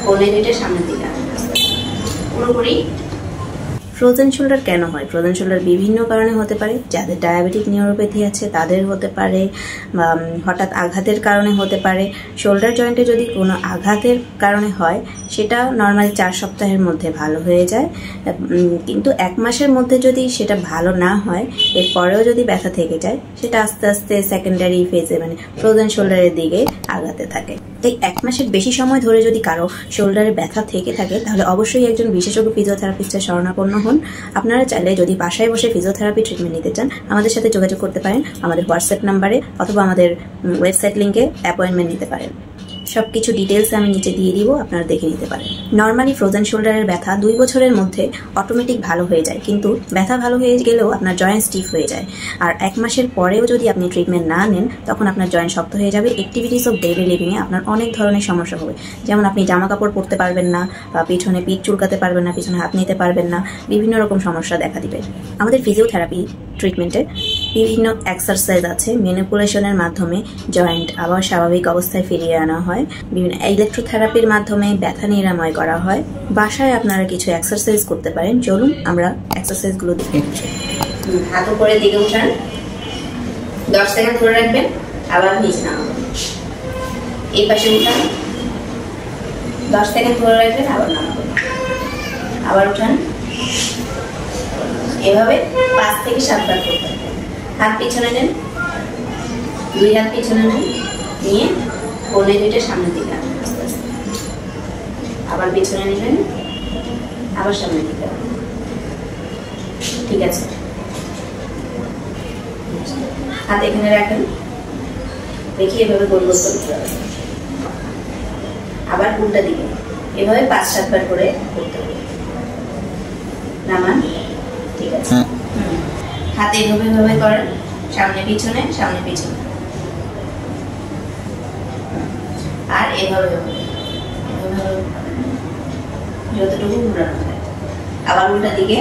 কোলে দুইটা সামনের দিকে পুরোপুরি। ফ্রোজেন শোল্ডার কেন হয়? ফ্রোজেন শোল্ডার বিভিন্ন কারণে হতে পারে। যাদের ডায়াবেটিক নিউরোপ্যাথি আছে তাদের হতে পারে, বা হঠাৎ আঘাতের কারণে হতে পারে। শোল্ডার জয়েন্টে যদি কোনো আঘাতের কারণে হয় সেটা নর্মালি 4 সপ্তাহের মধ্যে ভালো হয়ে যায়, কিন্তু 1 মাসের মধ্যে যদি সেটা ভালো না হয়, এরপরেও যদি ব্যথা থেকে যায়, সেটা আস্তে আস্তে সেকেন্ডারি ফেজে মানে ফ্রোজেন শোল্ডারের দিকে আগাতে থাকে। তাই 1 মাসের বেশি সময় ধরে যদি কারো শোল্ডারে ব্যথা থেকে থাকে তাহলে অবশ্যই একজন বিশেষজ্ঞ ফিজিওথেরাপিস্টের শরণাপন্ন হন। আপনারা চাইলে যদি বাসায় বসে ফিজিওথেরাপি ট্রিটমেন্ট নিতে চান আমাদের সাথে যোগাযোগ করতে পারেন আমাদের হোয়াটসঅ্যাপ নাম্বারে, অথবা আমাদের ওয়েবসাইট লিঙ্কে অ্যাপয়েন্টমেন্ট নিতে পারেন। সবকিছু ডিটেলস আমি নিচে দিয়ে দিব, আপনারা দেখে নিতে পারেন। নর্মালি ফ্রোজেন শোল্ডারের ব্যথা 2 বছরের মধ্যে অটোমেটিক ভালো হয়ে যায়, কিন্তু ব্যথা ভালো হয়ে গেলেও আপনার জয়েন্ট স্টিফ হয়ে যায়। আর 1 মাসের পরেও যদি আপনি ট্রিটমেন্ট না নেন তখন আপনার জয়েন্ট শক্ত হয়ে যাবে। অ্যাক্টিভিটিস অফ ডেইলি লিভিংয়ে আপনার অনেক ধরনের সমস্যা হবে, যেমন আপনি জামা কাপড় পরতে পারবেন না, বা পিছনে পিঠ চুলকাতে পারবেন না, পিছনে হাত নিতে পারবেন না, বিভিন্ন রকম সমস্যা দেখা দিবে। আমাদের ফিজিওথেরাপি ট্রিটমেন্টে বিভিন্ন এক্সারসাইজ আছে, ম্যানিপুলেশনের মাধ্যমে জয়েন্ট আবার স্বাভাবিক অবস্থায় ফিরিয়ে আনা হয়। বিভিন্ন ইলেকট্রোথেরাপির মাধ্যমে ব্যথা নিরাময় করা হয়। বাসায় আপনারা কিছু এক্সারসাইজ করতে পারেন। চলুন আমরা এক্সারসাইজগুলো দেখে নিচ্ছি। হাত উপরের দিকে উঠান, 10 সেকেন্ড ধরে রাখবেন, আবার নিচে নামাবেন। এই পাশে উঠান, 10 সেকেন্ড ধরে রাখবেন, আবার নামাবেন, আবার উঠান। এভাবে 5 থেকে 7 বার করতে হবে। হাত পিছনে নেন, 2 হাত পিছনে নেন, নিয়ে কোলে দুইটা সামনের দিকে আনবেন, আস্তে আস্তে। আবার পিছনে নেবেন, আবার সামনের দিকে আনবেন। ঠিক আছে, হাত এখানে রাখেন, দেখি এভাবে গোল গোল করতে হবে। আবার উল্টা দিকে এভাবে 5-7 বার করে করতে হবে। নামান, ঠিক আছে। হাতে এভাবে এভাবে করেন, সামনে পিছনে সামনে পিছনে, আর এভাবে যতটুকু ঘুরানো যায়। আবার উল্টা দিকে,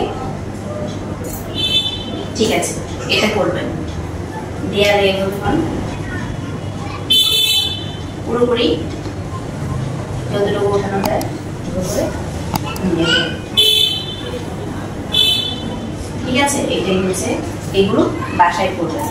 ঠিক আছে। এটা করবেন, দেয়ালে এভাবে করেন, পুরোপুরি যতটুকু ওঠানো যায় করে। ঠিক আছে, এটাই হচ্ছে, এগুলো বাসায় করবেন।